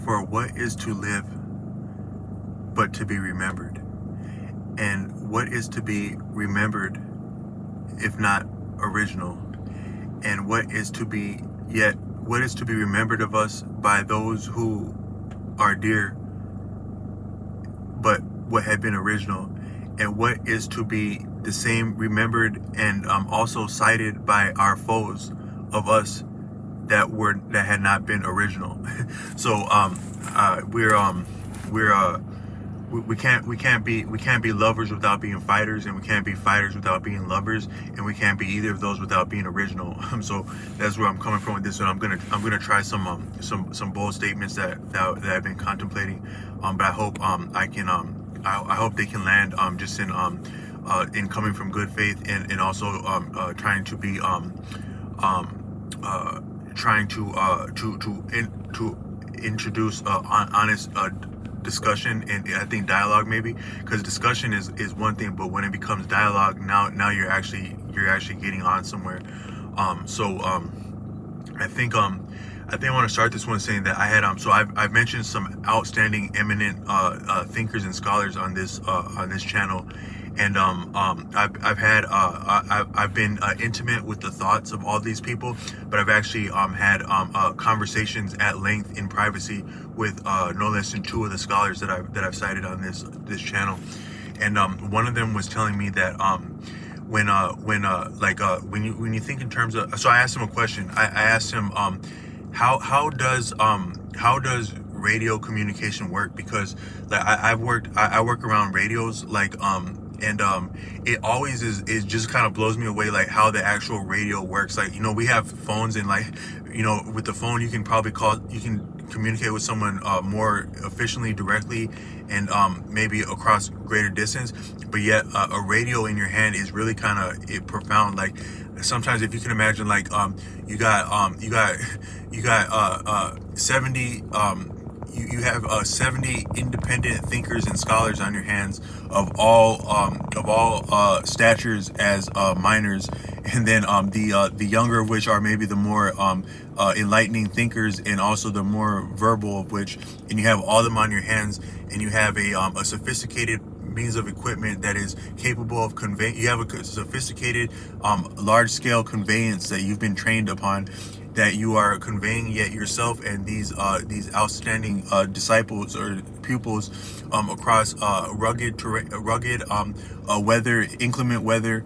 For what is to live but to be remembered? And what is to be remembered if not original? And what is to be remembered of us by those who are dear but what had been original? And what is to be the same remembered and also cited by our foes of us that had not been original? So we can't be lovers without being fighters, and we can't be fighters without being lovers, and we can't be either of those without being original. So that's where I'm coming from with this, and I'm gonna try some bold statements that I've been contemplating, but I hope I hope they can land just in coming from good faith, and also trying to be trying to introduce honest discussion, and I think dialogue, maybe, because discussion is one thing, but when it becomes dialogue, now you're actually getting on somewhere. I think I want to start this one saying that I had so I've mentioned some outstanding, eminent thinkers and scholars on this channel, and I've been intimate with the thoughts of all these people, but I've actually had conversations at length in privacy with no less than two of the scholars that I've cited on this channel, and one of them was telling me that when you think in terms of, so I asked him a question. I asked him how does radio communication work, because like I work around radios, like and it always is just kind of blows me away, like how the actual radio works. Like, we have phones, and like, with the phone you can communicate with someone more efficiently, directly, and maybe across greater distance, but yet a radio in your hand is really kind of profound. Like, sometimes, if you can imagine, like you got 70 you have 70 independent thinkers and scholars on your hands, of all statures as minors, and then the younger of which are maybe the more enlightening thinkers, and also the more verbal of which, and you have all of them on your hands, and you have a sophisticated means of equipment that is capable of conveying. You have a sophisticated large-scale conveyance that you've been trained upon, that you are conveying yet yourself and these outstanding disciples or pupils across rugged weather, inclement weather,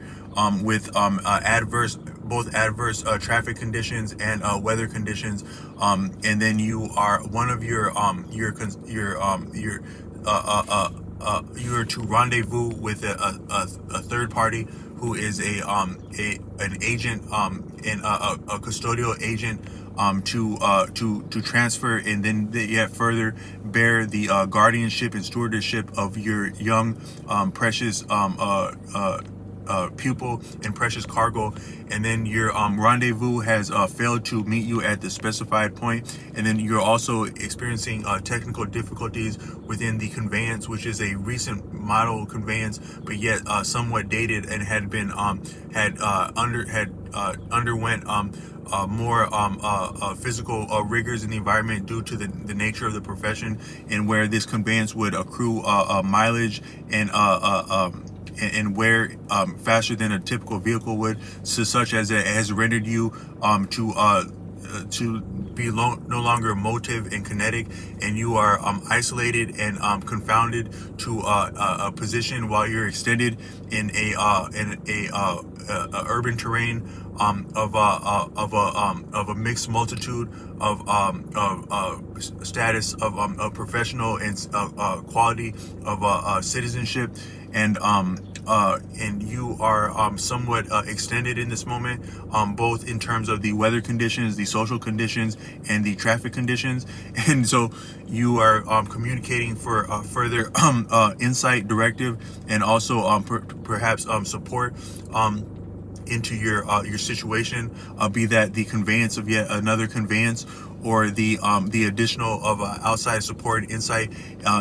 with adverse traffic conditions and weather conditions, and then you are one of you are to rendezvous with a third party who is an agent, and a custodial agent, to transfer, and then yet further bear the guardianship and stewardship of your young precious pupil and precious cargo, and then your rendezvous has failed to meet you at the specified point, and then you're also experiencing technical difficulties within the conveyance, which is a recent model conveyance, but yet somewhat dated, and had been underwent more physical rigors in the environment due to the nature of the profession, and where this conveyance would accrue mileage and wear faster than a typical vehicle would, so such as it has rendered you to be no longer motive and kinetic, and you are isolated and confounded to a position while you're extended in a urban terrain of a mixed multitude of status of professional and quality of citizenship, and you are somewhat extended in this moment, both in terms of the weather conditions, the social conditions, and the traffic conditions, and so you are communicating for further insight, directive, and also perhaps support into your situation, be that the conveyance of yet another conveyance, or the additional of outside support and insight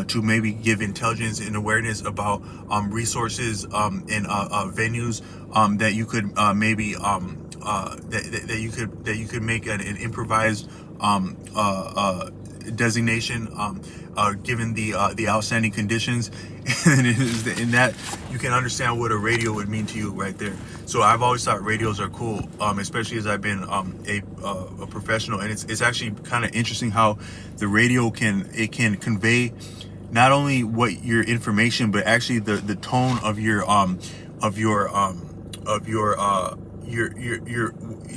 to maybe give intelligence and awareness about resources and venues that you could maybe that you could make an improvised designation, given the outstanding conditions, and in that you can understand what a radio would mean to you right there. So I've always thought radios are cool, especially as I've been a professional, and it's actually kind of interesting how the radio can convey not only what your information, but actually the tone of your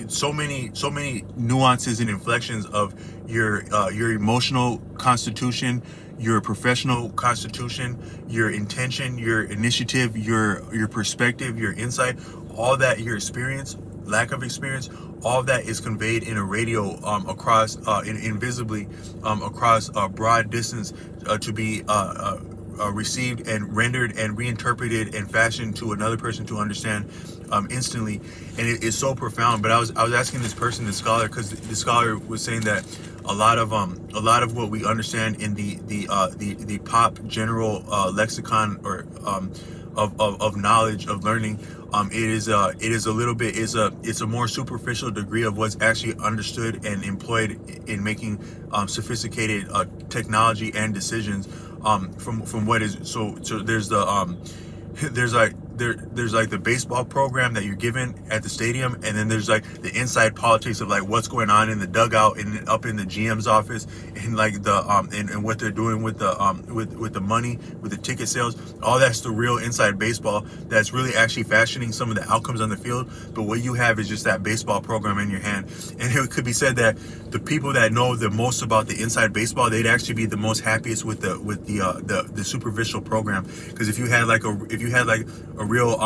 so many nuances and inflections of your emotional constitution, your professional constitution, your intention, your initiative, your perspective, your insight, all that, your experience, lack of experience, all of that is conveyed in a radio across invisibly across a broad distance to be received and rendered and reinterpreted and fashioned to another person to understand instantly. And it's so profound. But I was asking this person, the scholar, because the scholar was saying that a lot of what we understand in the pop general lexicon or of knowledge, of learning, it is a little bit, it's a more superficial degree of what's actually understood and employed in making sophisticated technology and decisions from what is so there's the there's like the baseball program that you're given at the stadium, and then there's like the inside politics of like what's going on in the dugout and up in the GM's office, and like the and what they're doing with the with the money, with the ticket sales. All that's the real inside baseball that's really actually fashioning some of the outcomes on the field. But what you have is just that baseball program in your hand. And it could be said that the people that know the most about the inside baseball, they'd actually be the most happiest with the superficial program. Because if you had like a real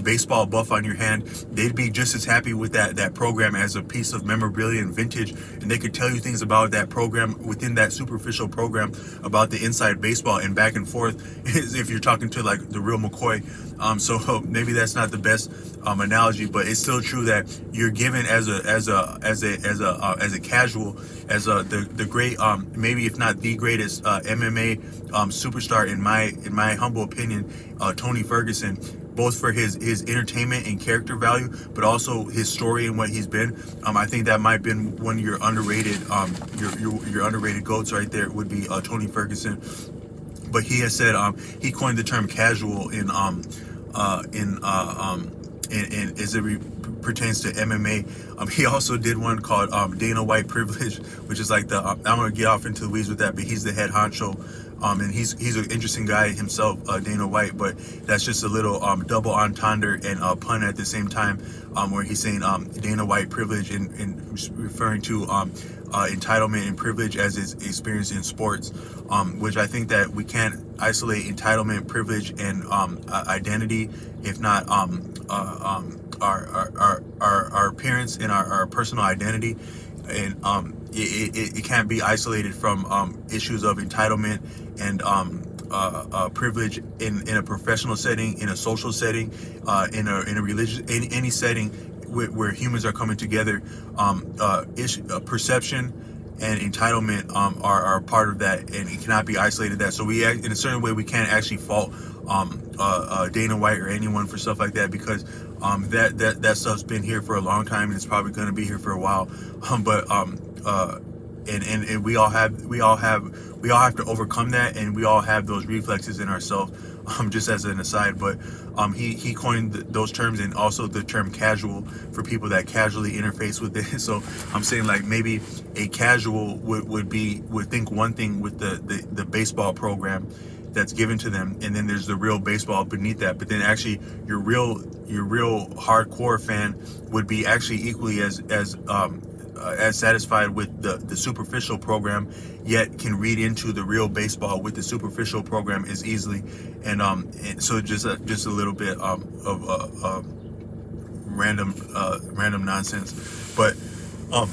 baseball buff on your hand, they'd be just as happy with that program as a piece of memorabilia and vintage, and they could tell you things about that program within that superficial program about the inside baseball and back and forth, as if you're talking to like the real McCoy. So maybe that's not the best analogy, but it's still true that you're given as a casual, as the great maybe if not the greatest MMA superstar in my humble opinion, Tony Ferguson, both for his entertainment and character value, but also his story and what he's been. I think that might have been one of your underrated your underrated GOATs right there would be Tony Ferguson. But he has said he coined the term casual in as it pertains to MMA. He also did one called Dana White privilege, which is like I'm gonna get off into the weeds with that, but he's the head honcho. And he's an interesting guy himself, Dana White, but that's just a little double entendre and pun at the same time, where he's saying Dana White privilege and referring to entitlement and privilege as his experience in sports, which I think that we can't isolate entitlement, privilege, and identity, if not our appearance and our personal identity. And it can't be isolated from issues of entitlement and privilege in a professional setting, in a social setting, in a religious, any setting where humans are coming together. Perception and entitlement are part of that, and it cannot be isolated. That so we act in a certain way. We can't actually fault Dana White or anyone for stuff like that, because that stuff's been here for a long time and it's probably going to be here for a while. And we all have to overcome that, and we all have those reflexes in ourselves. Just as an aside, but he coined those terms, and also the term casual for people that casually interface with it. So I'm saying like maybe a casual would think one thing with the baseball program that's given to them, and then there's the real baseball beneath that. But then actually your real hardcore fan would be actually equally as satisfied with the superficial program, yet can read into the real baseball with the superficial program as easily. And so just a little bit of random nonsense, but a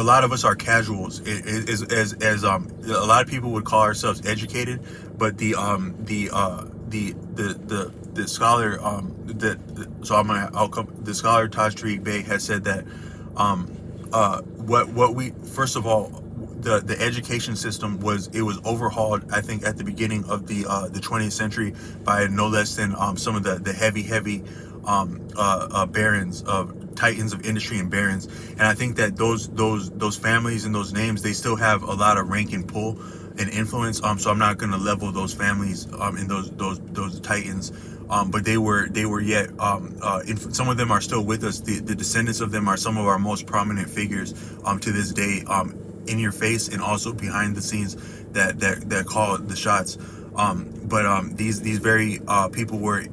lot of us are casuals. As a lot of people would call ourselves educated, but the scholar the scholar Taj Tariq Bey has said that what we first of all, the education system was overhauled, I think, at the beginning of the 20th century by no less than some of the heavy barons of titans of industry and barons. And I think that those families and those names, they still have a lot of rank and pull and influence. So I'm not going to level those families and those titans. But they were yet some of them are still with us. The descendants of them are some of our most prominent figures to this day, in your face and also behind the scenes that call the shots. But these very people were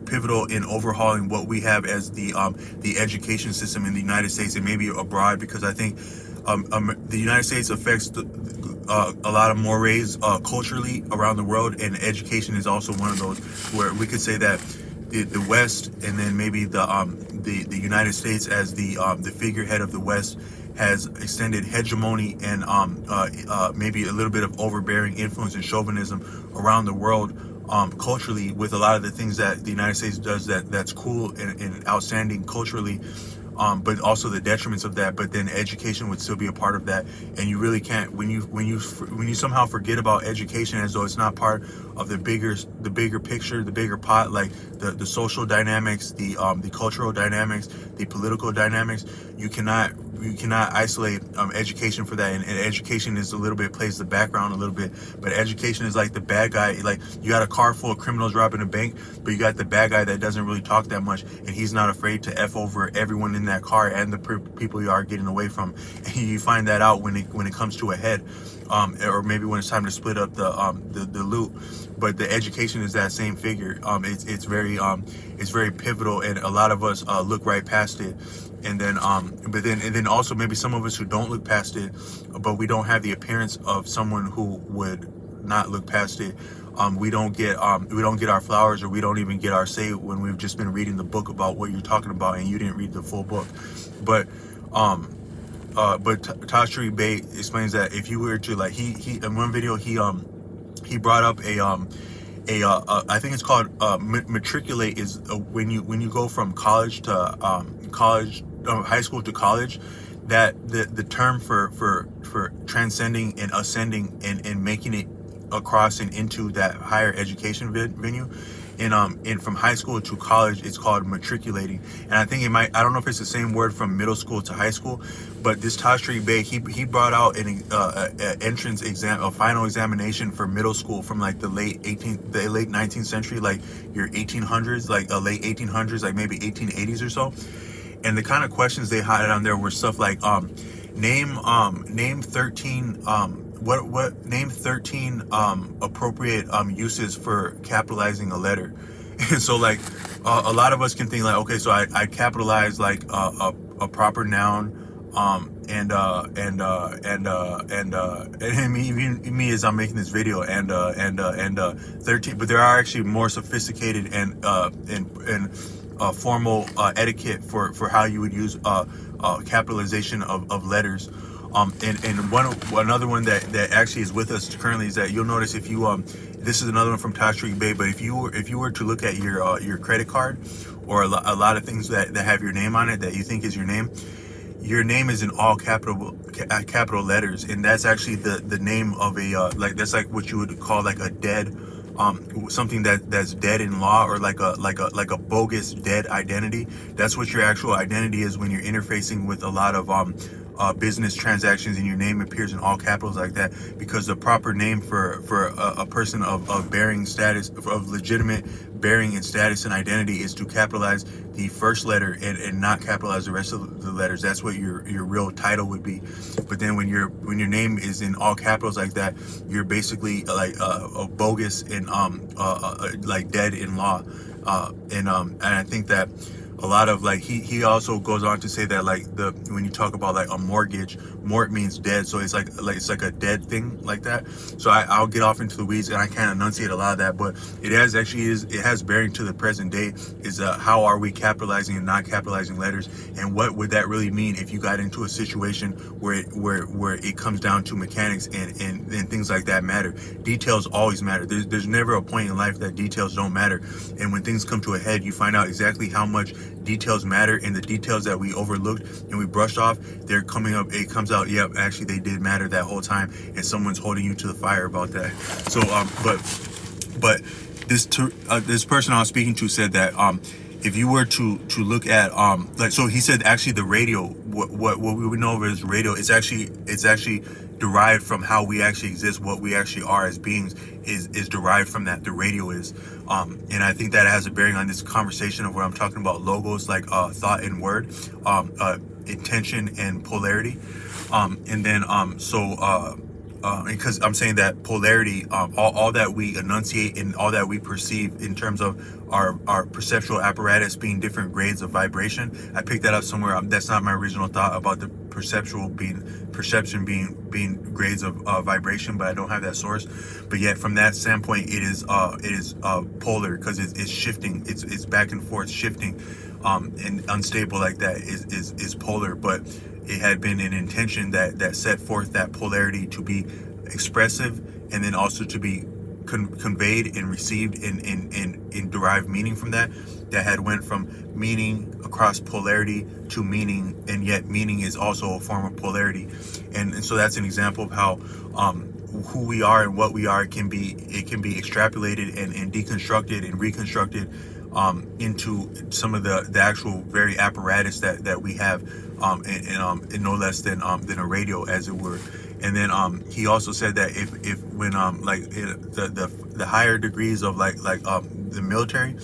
pivotal in overhauling what we have as the education system in the United States and maybe abroad, because I think the United States affects a lot of mores culturally around the world, and education is also one of those where we could say that the West, and then maybe the United States as the figurehead of the West, has extended hegemony and maybe a little bit of overbearing influence and chauvinism around the world culturally, with a lot of the things that the United States does that's cool and outstanding culturally. But also the detriments of that. But then education would still be a part of that, and you really can't, when you somehow forget about education as though it's not part of the bigger picture, the bigger pot, like the social dynamics, the cultural dynamics, the political dynamics. You cannot isolate education for that, and education is a little bit, plays the background a little bit, but education is like the bad guy. Like, you got a car full of criminals robbing a bank, but you got the bad guy that doesn't really talk that much, and he's not afraid to F over everyone in that car and the people you are getting away from. And you find that out when it comes to a head, or maybe when it's time to split up the loot. But the education is that same figure. It's very pivotal, and a lot of us look right past it. And then also maybe some of us who don't look past it, but we don't have the appearance of someone who would not look past it. We don't get our flowers, or we don't even get our say when we've just been reading the book about what you're talking about and you didn't read the full book. But Tashri Bey explains that if you were to, like, he in one video he brought up I think it's called matriculate, is when you go from college to high school to college, that the term for transcending and ascending and making it across and into that higher education venue, and from high school to college, it's called matriculating. And I think I don't know if it's the same word from middle school to high school, but this Tashri Bey, he brought out an entrance exam, a final examination for middle school from like the late 19th century, like your 1800s, like late 1800s, like maybe 1880s or so. And the kind of questions they had on there were stuff like name 13 name 13 appropriate uses for capitalizing a letter. And so, like, a lot of us can think like, okay, so I capitalize like a proper noun, and me as I'm making this video, and 13, but there are actually more sophisticated and formal etiquette for how you would use capitalization of letters. And another one that actually is with us currently is that you'll notice, if you this is another one from Tashri Bey, but if you were to look at your credit card, or a lot of things that have your name on it that you think is your name is in all capital letters, and that's actually the name of a that's like what you would call like a dead something that's dead in law, or like a bogus dead identity. That's what your actual identity is when you're interfacing with a lot of business transactions, and your name appears in all capitals like that, because the proper name for a person of bearing status, of legitimate bearing and status and identity, is to capitalize the first letter and not capitalize the rest of the letters. That's what your real title would be. But then when your name is in all capitals like that, you're basically like a bogus and like dead in law. And I think that a lot of, like, he also goes on to say that, like, when you talk about like a mortgage, mort means dead, so it's like it's like a dead thing like that. So I'll get off into the weeds, and I can't enunciate a lot of that, but it has bearing to the present day, is how are we capitalizing and not capitalizing letters, and what would that really mean if you got into a situation where it comes down to mechanics and things like that matter. Details always matter. There's never a point in life that details don't matter, and when things come to a head, you find out exactly how much details matter, and the details that we overlooked and we brushed off, it comes out, yep, actually they did matter that whole time, and someone's holding you to the fire about that. So but this person I was speaking to said that if you were to look at like, so he said actually the radio, what we would know of as radio, it's actually derived from how we actually exist, what we actually are as beings is derived from that. The radio is and I think that has a bearing on this conversation of what I'm talking about, logos, like thought and word, intention and polarity, and then because I'm saying that polarity, all that we enunciate and all that we perceive in terms of our perceptual apparatus being different grades of vibration. I picked that up somewhere. That's not my original thought about the perception being grades of vibration, but I don't have that source. But yet, from that standpoint, it is polar, because it's shifting. It's back and forth shifting, and unstable like that is polar. But it had been an intention that set forth that polarity to be expressive, and then also to be conveyed and received in derived meaning from that had went from meaning across polarity to meaning, and yet meaning is also a form of polarity. And so that's an example of how who we are and what we are can be extrapolated and deconstructed and reconstructed into some of the actual very apparatus that we have, and no less than a radio, as it were. And then he also said that if when the higher degrees of like the military.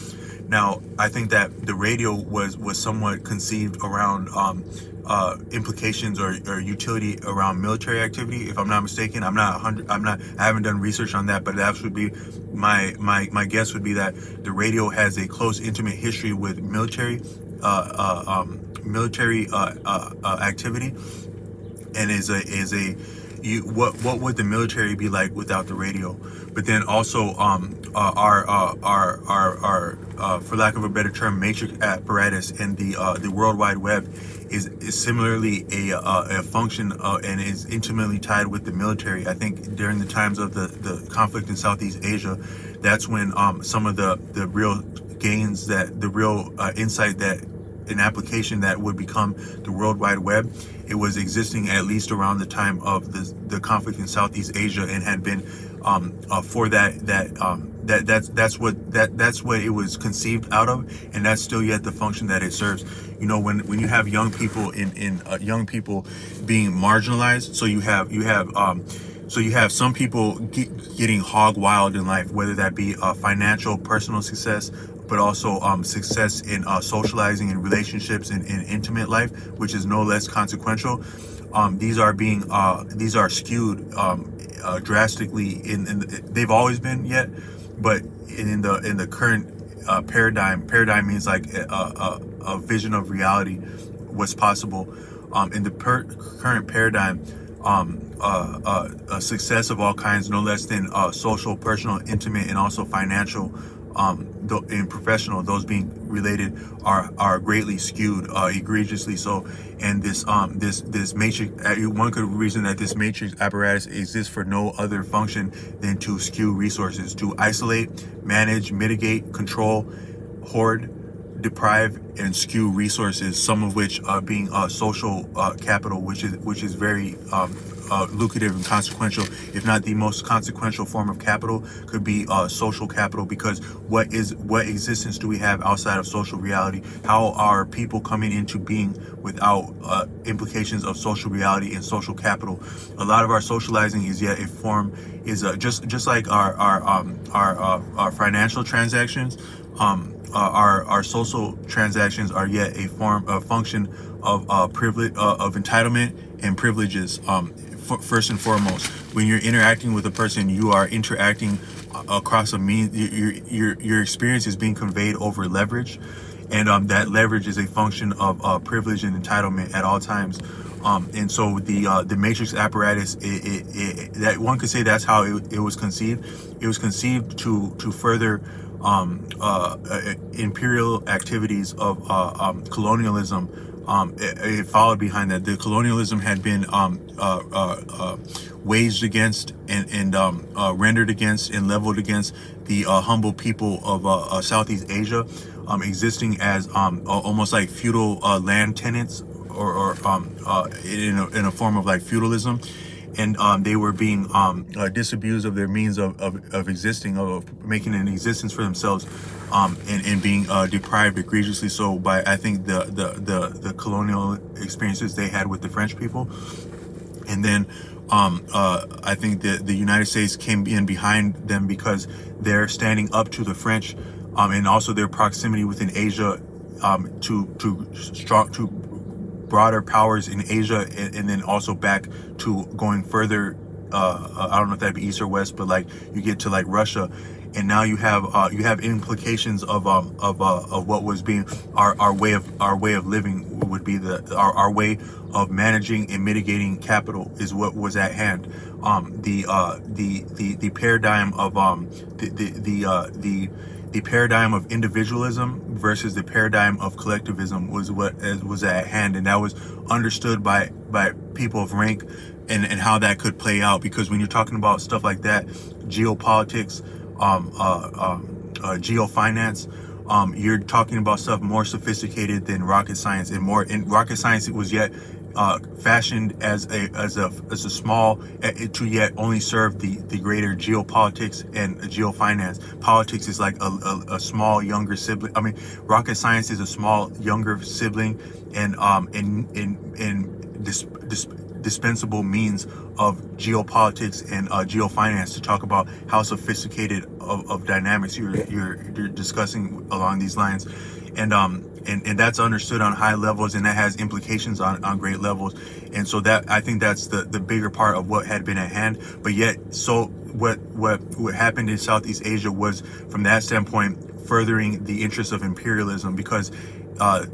Now, I think that the radio was somewhat conceived around implications or utility around military activity, if I'm not mistaken. I haven't done research on that, but that would be my guess would be that the radio has a close, intimate history with military activity, and what would the military be like without the radio? But then also our for lack of a better term, matrix apparatus and the World Wide Web is similarly a function and is intimately tied with the military. I think during the times of the conflict in Southeast Asia, that's when some of the real gains, that the real insight, that an application that would become the World Wide Web, it was existing at least around the time of the conflict in Southeast Asia, and had been for that's what it was conceived out of, and that's still yet the function that it serves. You know, when you have young people young people being marginalized, so you have some people getting hog wild in life, whether that be financial, personal success, but also success in socializing and relationships and in intimate life, which is no less consequential. These are skewed drastically they've always been yet, but in the current paradigm means like a vision of reality, what's possible. In the current paradigm, success of all kinds, no less than social, personal, intimate, and also financial, and professional, those being related, are greatly skewed, egregiously so. And this matrix, one could reason that this matrix apparatus exists for no other function than to skew resources, to isolate, manage, mitigate, control, hoard, deprive, and skew resources, some of which being social capital, which is very lucrative and consequential. If not the most consequential form of capital, could be social capital, because what existence do we have outside of social reality? How are people coming into being without implications of social reality and social capital? A lot of our socializing is yet a form, is just like our financial transactions. Our social transactions are yet a function of privilege, of entitlement and privileges. First and foremost, when you're interacting with a person, you are interacting across a means. Your experience is being conveyed over leverage, and that leverage is a function of privilege and entitlement at all times. And so the matrix apparatus, that one could say that's how it was conceived. It was conceived to further imperial activities of colonialism. It followed behind that. The colonialism had been waged against and rendered against and leveled against the humble people of Southeast Asia, existing as almost like feudal land tenants, or in a form of like feudalism. and they were being disabused of their means of existing, of making an existence for themselves, and being deprived egregiously so by, I think, the colonial experiences they had with the French people. And then I think that the United States came in behind them because they're standing up to the French, and also their proximity within Asia, to broader powers in Asia, and then also back to going further. I don't know if that'd be east or west, but like you get to like Russia, and now you have implications of what was being our way of living would be our way of managing and mitigating capital is what was at hand. The paradigm of the paradigm of individualism versus the paradigm of collectivism was what was at hand, and that was understood by people of rank, and how that could play out. Because when you're talking about stuff like that, geopolitics, geofinance, you're talking about stuff more sophisticated than rocket science, and more in rocket science it was yet fashioned as a small, to yet only serve the greater geopolitics and geofinance. Politics is like a small younger sibling. I mean, rocket science is a small younger sibling, and dispensable means of geopolitics and geofinance to talk about how sophisticated of dynamics you're discussing along these lines. And that's understood on high levels, and that has implications on great levels. And so that, I think that's the bigger part of what had been at hand. But yet, so what happened in Southeast Asia was, from that standpoint, furthering the interests of imperialism, because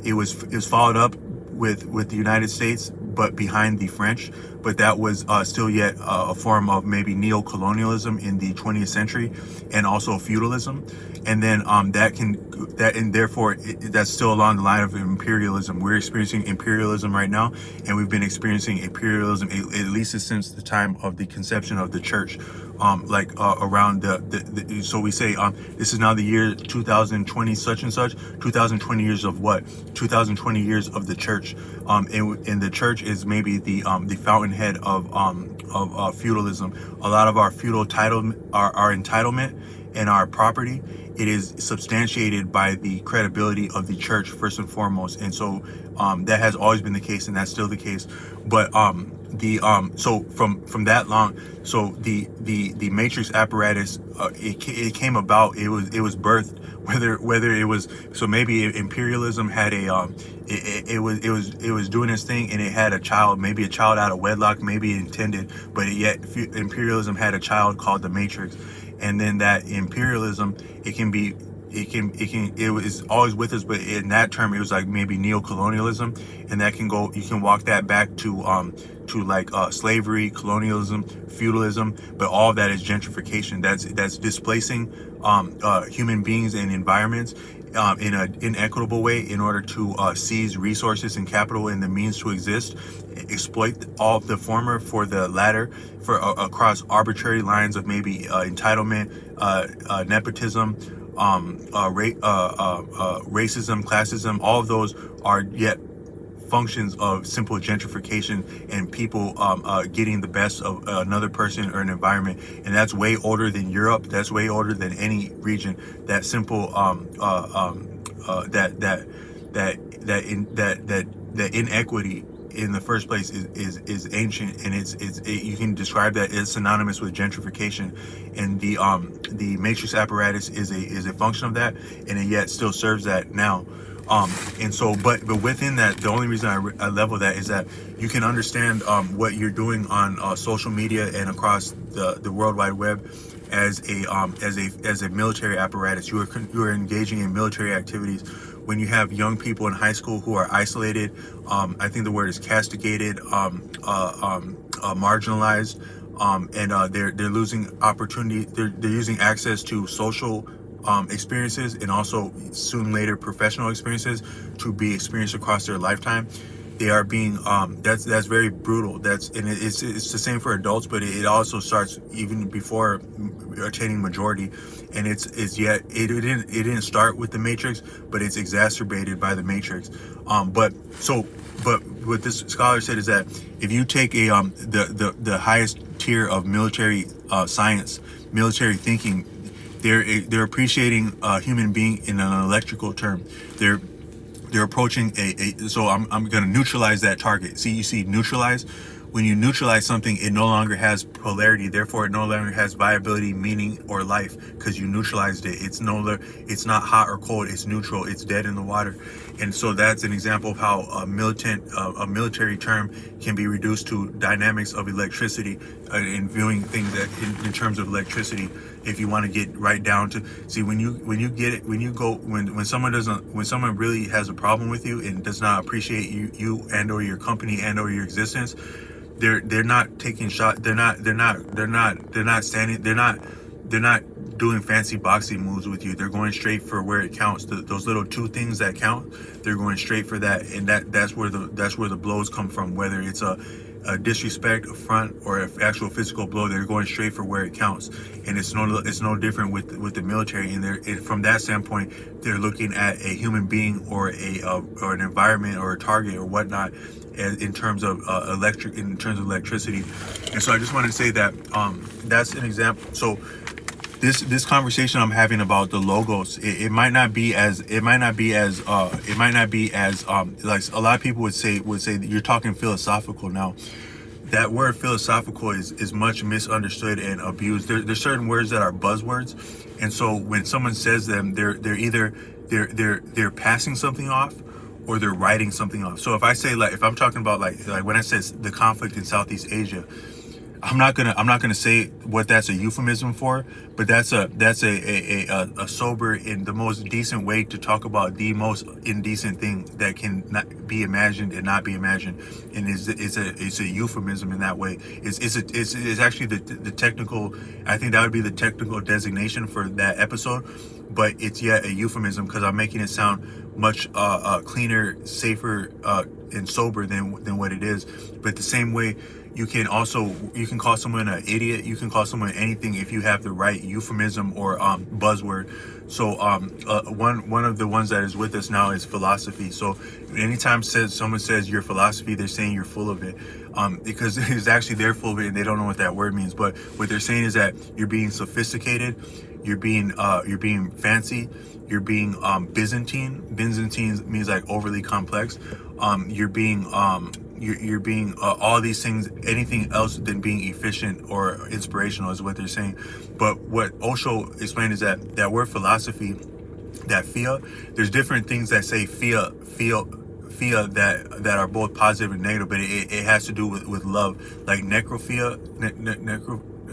it was followed up with the United States, but behind the French. But that was still yet a form of maybe neo-colonialism in the 20th century, and also feudalism. And then and therefore that's still along the line of imperialism. We're experiencing imperialism right now, and we've been experiencing imperialism at least since the time of the conception of the church. Around so we say this is now the year 2020 such and such. 2020 years of what? 2020 years of the church. And the church is maybe the fountainhead of feudalism. A lot of our feudal our entitlement and our property, it is substantiated by the credibility of the church first and foremost. And so that has always been the case, and that's still the case. But so from that long, so the matrix apparatus, it came about, it was birthed, whether it was, so maybe imperialism had it was doing its thing, and it had a child, maybe a child out of wedlock, maybe intended, but yet imperialism had a child called the matrix. And then that imperialism, it was always with us, but in that term it was like maybe neo-colonialism, and that can go, you can walk that back to like slavery, colonialism, feudalism, but all of that is gentrification. That's displacing human beings and environments in an inequitable way in order to seize resources and capital and the means to exist, exploit all of the former for the latter, for across arbitrary lines of maybe entitlement, nepotism, racism, classism. All of those are yet functions of simple gentrification, and people getting the best of another person or an environment. And that's way older than Europe. That's way older than any region. That simple that inequity in the first place is ancient, and you can describe that as synonymous with gentrification. And the matrix apparatus is a function of that, and it yet still serves that now. And so, but within that, the only reason I level that is that you can understand what you're doing on social media and across the World Wide Web as a military apparatus. You are engaging in military activities. When you have young people in high school who are isolated, I think the word is castigated, marginalized, and they're losing opportunity. They're using access to social experiences, and also soon later professional experiences, to be experienced across their lifetime. They are being that's very brutal. It's the same for adults, but it also starts even before attaining majority. And it didn't start with the Matrix, but it's exacerbated by the Matrix. But what this scholar said is that if you take a the highest tier of military science, military thinking, they're appreciating a human being in an electrical term. They're approaching so I'm going to neutralize that target. See, you see neutralize. When you neutralize something, it no longer has polarity. Therefore, it no longer has viability, meaning, or life, because you neutralized it. It's not hot or cold. It's neutral. It's dead in the water. And so that's an example of how a military term can be reduced to dynamics of electricity, and viewing things that in terms of electricity. If you want to get right down to see when someone really has a problem with you and does not appreciate you and or your company and or your existence, they're not taking shot. They're not doing fancy boxing moves with you. They're going straight for where it counts. Those little two things that count, they're going straight for that, and that's where the blows come from. Whether it's a disrespect, affront, or an actual physical blow, they're going straight for where it counts. And it's no different with the military. And from that standpoint, they're looking at a human being or an environment or a target or whatnot in terms of electricity. And so I just want to say that that's an example. So this conversation I'm having about the logos, it might not be as like a lot of people would say that you're talking philosophical now. That word philosophical is much misunderstood and abused. There's certain words that are buzzwords, and so when someone says them, they're either passing something off or they're writing something off. So if I say, like, if I'm talking about like when I say the conflict in Southeast Asia, I'm not gonna say what that's a euphemism for, but that's a sober and the most decent way to talk about the most indecent thing that can not be imagined and not be imagined, and it's a euphemism in that way. It's actually the technical. I think that would be the technical designation for that episode, but it's yet a euphemism because I'm making it sound much cleaner, safer, and sober than what it is. But the same way, you can call someone an idiot. You can call someone anything if you have the right euphemism or buzzword. So one of the ones that is with us now is philosophy. So anytime someone says your philosophy, they're saying you're full of it, because it's actually they're full of it and they don't know what that word means. But what they're saying is that you're being sophisticated, you're being fancy, you're being Byzantine. Byzantine means like overly complex. You're being all these things, anything else than being efficient or inspirational is what they're saying. But what Osho explained is that word philosophy, that fia, there's different things that say fia that are both positive and negative, but it has to do with love. Like necrophilia,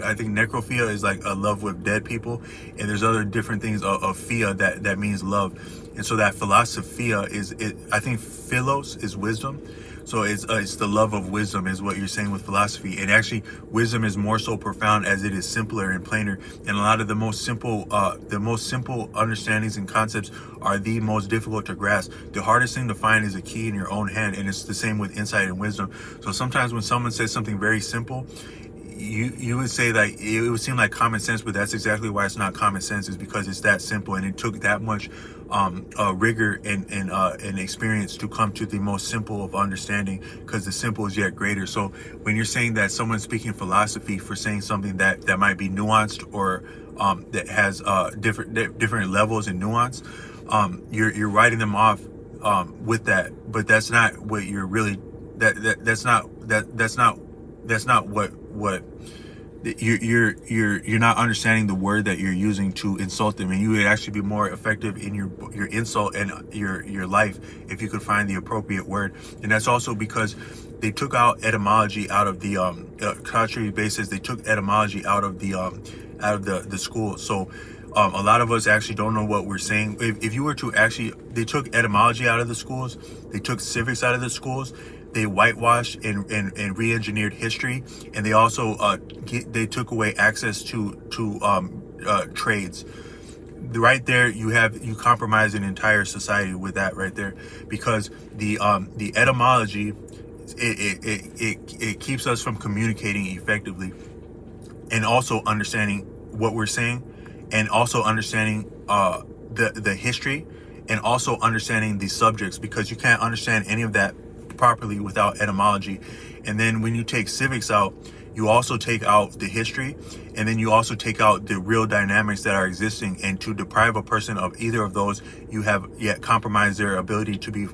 I think necrophilia is like a love with dead people, and there's other different things of fia that means love. And so that philosophia I think philos is wisdom. So it's the love of wisdom is what you're saying with philosophy. And actually, wisdom is more so profound as it is simpler and plainer. And a lot of the most simple understandings and concepts are the most difficult to grasp. The hardest thing to find is a key in your own hand, and it's the same with insight and wisdom. So sometimes when someone says something very simple, you would say that it would seem like common sense, but that's exactly why it's not common sense, is because it's that simple, and it took that much rigor and experience to come to the most simple of understanding, because the simple is yet greater. So when you're saying that someone's speaking philosophy for saying something that might be nuanced or that has different levels and nuance, you're writing them off with that, but that's not what you're really. That's not what you're not understanding the word that you're using to insult them, and you would actually be more effective in your insult and your life if you could find the appropriate word. And that's also because they took out etymology out of the contrary basis. They took etymology out of the school. So a lot of us actually don't know what we're saying. If you were to they took etymology out of the schools, they took civics out of the schools, they whitewashed and re-engineered history, and they also they took away access to trades. Right there, you compromise an entire society with that right there, because the etymology it keeps us from communicating effectively, and also understanding what we're saying, and also understanding the history, and also understanding the subjects, because you can't understand any of that properly without etymology. And then when you take civics out, you also take out the history, and then you also take out the real dynamics that are existing. And to deprive a person of either of those, you have yet compromised their ability to be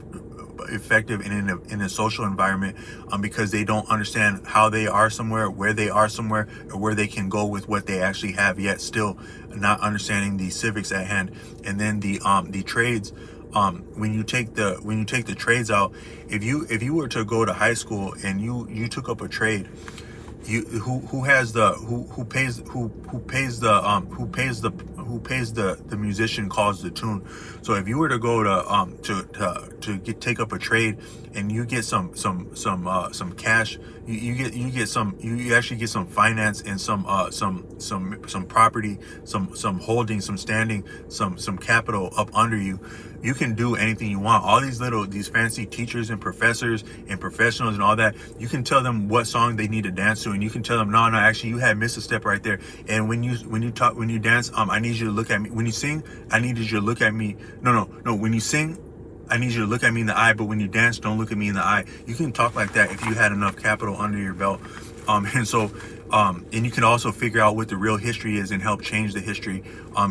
effective in a social environment, because they don't understand how they are somewhere, where they are somewhere, or where they can go with what they actually have, yet still not understanding the civics at hand. And then the trades, when you take the trades out, if you were to go to high school and you took up a trade, who pays the musician calls the tune. So if you were to go to take up a trade and you get some cash, you actually get some finance and some property, some holding, some standing, some capital up under you. You can do anything you want. All these fancy teachers and professors and professionals and all that, you can tell them what song they need to dance to, and you can tell them, no, actually you had missed a step right there. And when you dance, I need you to look at me. When you sing, I need you to look at me. No. When you sing, I need you to look at me in the eye, but when you dance, don't look at me in the eye. You can talk like that if you had enough capital under your belt. And you can also figure out what the real history is and help change the history,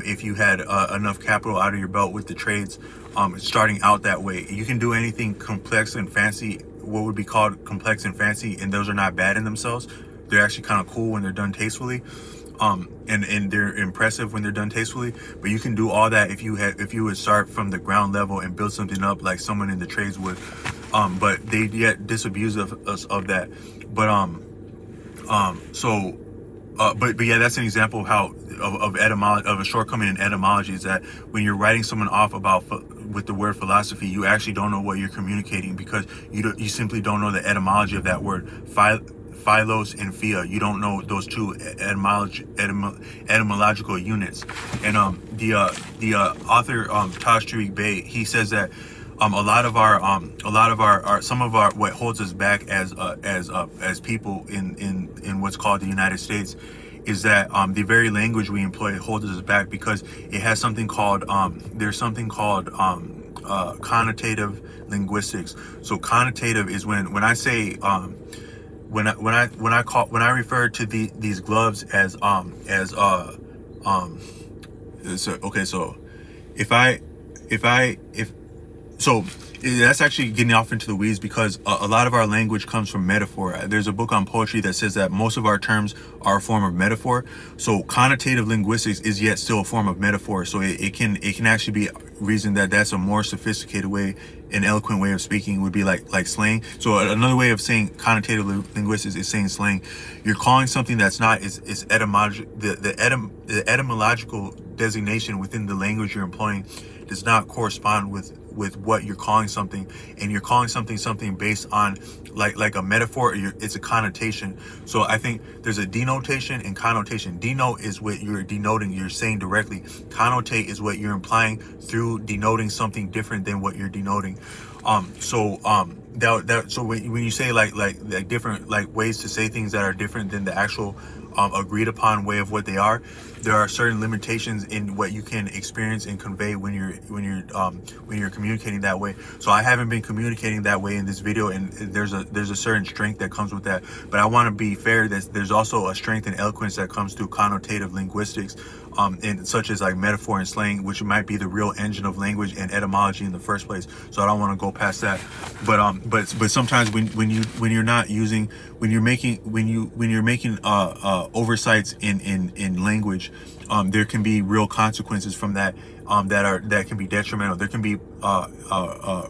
if you had enough capital out of your belt with the trades, starting out that way. You can do anything complex and fancy, what would be called complex and fancy, and those are not bad in themselves. They're actually kind of cool when they're done tastefully. And they're impressive when they're done tastefully. But you can do all that if you would start from the ground level and build something up like someone in the trades would. But they yet disabuse us of that. But but yeah, that's an example of how of a shortcoming in etymology, is that when you're writing someone off with the word philosophy, you actually don't know what you're communicating, because you simply don't know the etymology of that word. Philos and phia, you don't know those two etymological units. And the author Taj Tariq Bey, he says that a lot of our some of our what holds us back as people in what's called the United States is that the very language we employ holds us back, because it has something called connotative linguistics. So connotative is when I say when I refer to these gloves as so that's actually getting off into the weeds, because a lot of our language comes from metaphor. There's a book on poetry that says that most of our terms are a form of metaphor. So connotative linguistics is yet still a form of metaphor. So it can actually be reasoned that that's a more sophisticated way, an eloquent way of speaking would be like slang. So another way of saying connotative linguistics is saying slang. You're calling something that's not is the etymological designation within the language you're employing does not correspond with what you're calling something, and you're calling something based on like a metaphor. It's a connotation. So I think there's a denotation and connotation. Denote is what you're denoting, you're saying directly. Connotate is what you're implying through denoting something different than what you're denoting. So when you say like different like ways to say things that are different than the actual agreed upon way of what they are, there are certain limitations in what you can experience and convey when you're communicating that way. So I haven't been communicating that way in this video, and there's a certain strength that comes with that. But I want to be fair that there's also a strength and eloquence that comes through connotative linguistics, and such as like metaphor and slang, which might be the real engine of language and etymology in the first place. So I don't want to go past that. But sometimes when you're not using, when you're making oversights in language, there can be real consequences from that, that can be detrimental. There can be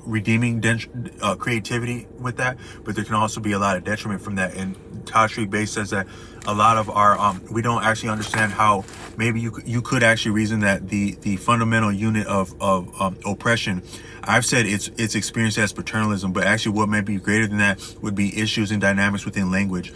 redeeming creativity with that, but there can also be a lot of detriment from that. And Taj Tariq Bey says that a lot of our we don't actually understand how maybe you could actually reason that the fundamental unit of oppression, I've said it's experienced as paternalism, but actually what may be greater than that would be issues and dynamics within language.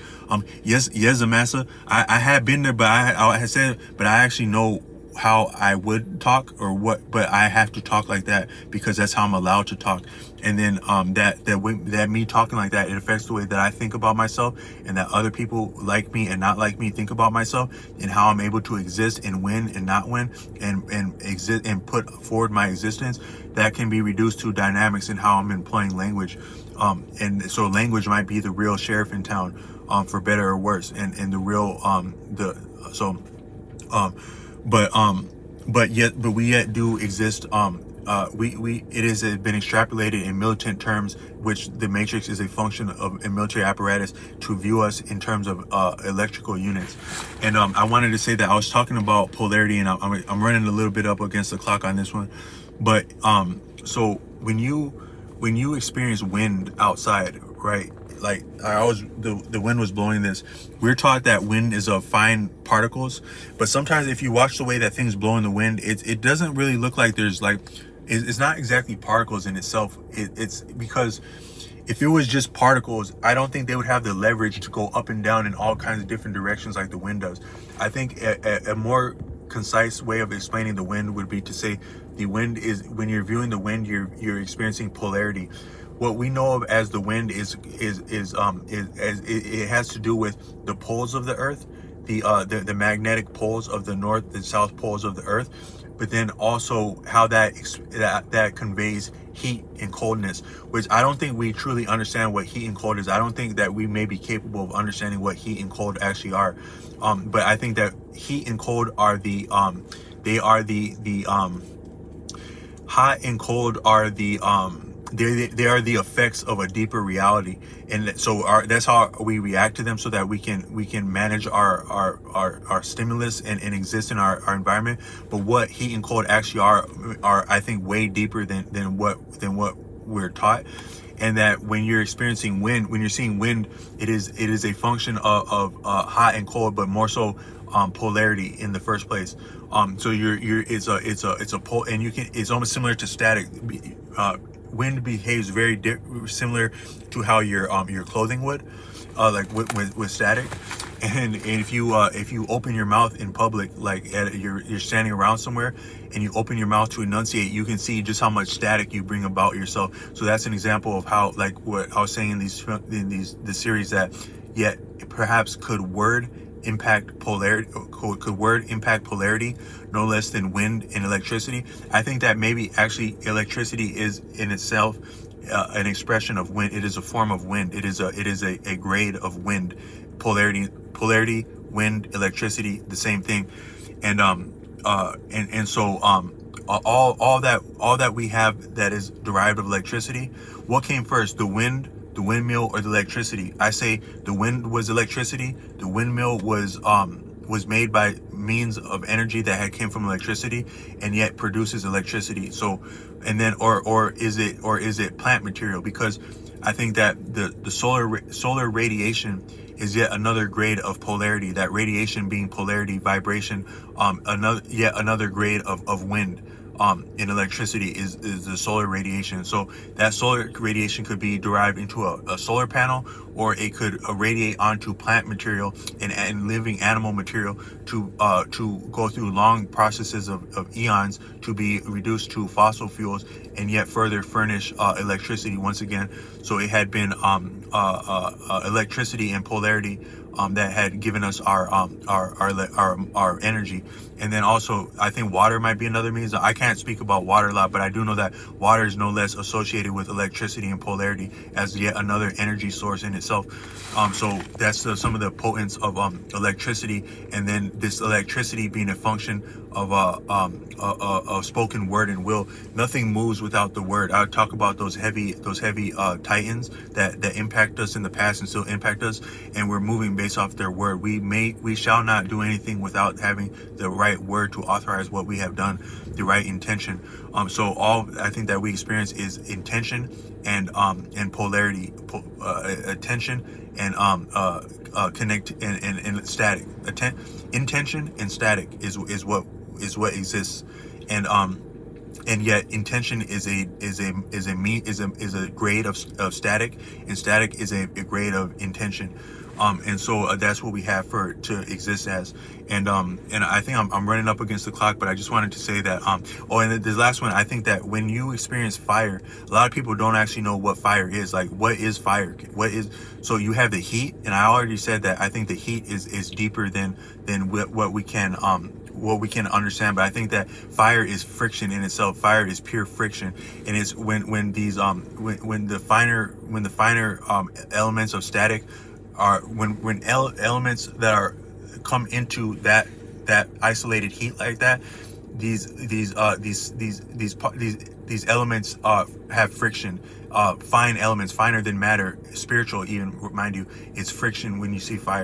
Yes, Zamasa, I had been there, but I had said, but I actually know how I would talk or what, but I have to talk like that because that's how I'm allowed to talk. And then that me talking like that, it affects the way that I think about myself, and that other people like me and not like me think about myself, and how I'm able to exist and win and not win, and exist and put forward my existence. That can be reduced to dynamics in how I'm employing language. And so language might be the real sheriff in town, for better or worse, and the real the so um but we yet do exist. We it is been extrapolated in militant terms, which the matrix is a function of a military apparatus to view us in terms of electrical units. And I wanted to say that I was talking about polarity, and I'm running a little bit up against the clock on this one, but so when you experience wind outside, right? Like the wind was blowing this. We're taught that wind is of fine particles, but sometimes if you watch the way that things blow in the wind, it doesn't really look like there's like, it's not exactly particles in itself. It's because if it was just particles, I don't think they would have the leverage to go up and down in all kinds of different directions like the wind does. I think a more concise way of explaining the wind would be to say the wind is, when you're viewing the wind, you're experiencing polarity. What we know of as the wind is it has to do with the poles of the earth, the magnetic poles of the north and south poles of the earth, but then also how that conveys heat and coldness, which I don't think we truly understand what heat and cold is. I don't think that we may be capable of understanding what heat and cold actually are. But I think that heat and cold are they are the hot and cold are the they are the effects of a deeper reality, and so that's how we react to them, so that we can manage our stimulus and exist in our environment. But what heat and cold actually are I think way deeper than what we're taught. And that when you're experiencing wind, when you're seeing wind, it is a function of hot and cold, but more so polarity in the first place. So it's a pole, and it's almost similar to static. Wind behaves very similar to how your clothing would, like with static. And if you open your mouth in public, like you're standing around somewhere, and you open your mouth to enunciate, you can see just how much static you bring about yourself. So that's an example of how, like what I was saying in the series, that yet perhaps could word impact polarity, no less than wind and electricity. I think that maybe actually electricity is in itself an expression of wind. It is a form of wind. It is a grade of wind. Polarity, wind, electricity, the same thing. And so all that we have that is derived of electricity, what came first, the wind, the windmill, or the electricity? I say the wind was electricity. The windmill was made by means of energy that came from electricity, and yet produces electricity. So, and then or is it plant material? Because I think that the solar radiation is yet another grade of polarity. That radiation being polarity, vibration, another grade of wind. In electricity is the solar radiation. So that solar radiation could be derived into a solar panel, or it could radiate onto plant material and living animal material to go through long processes of eons to be reduced to fossil fuels, and yet further furnish electricity once again. So it had been electricity and polarity that had given us our energy. And then also, I think water might be another means. I can't speak about water a lot, but I do know that water is no less associated with electricity and polarity as yet another energy source in itself. So that's some of the potence of electricity, and then this electricity being a function of spoken word and will. Nothing moves without the word. I talk about those heavy titans that impact us in the past and still impact us, and we're moving based off their word. We shall not do anything without having the right word to authorize what we have done, the right intention. So all I think that we experience is intention and polarity, attention and connect and static. Intention and static is what exists, and yet intention is a grade of static, and static is a grade of intention. And so that's what we have to exist as. And I think I'm running up against the clock, but I just wanted to say that and this last one, I think that when you experience fire, a lot of people don't actually know what fire is. Like, what is fire? So you have the heat, and I already said that I think the heat is deeper than what we can what we can understand. But I think that fire is friction in itself. Fire is pure friction, and it's when the finer elements of static are when elements that are come into that isolated heat like that, these elements have friction. Fine elements, finer than matter, spiritual even, mind you, it's friction when you see fire.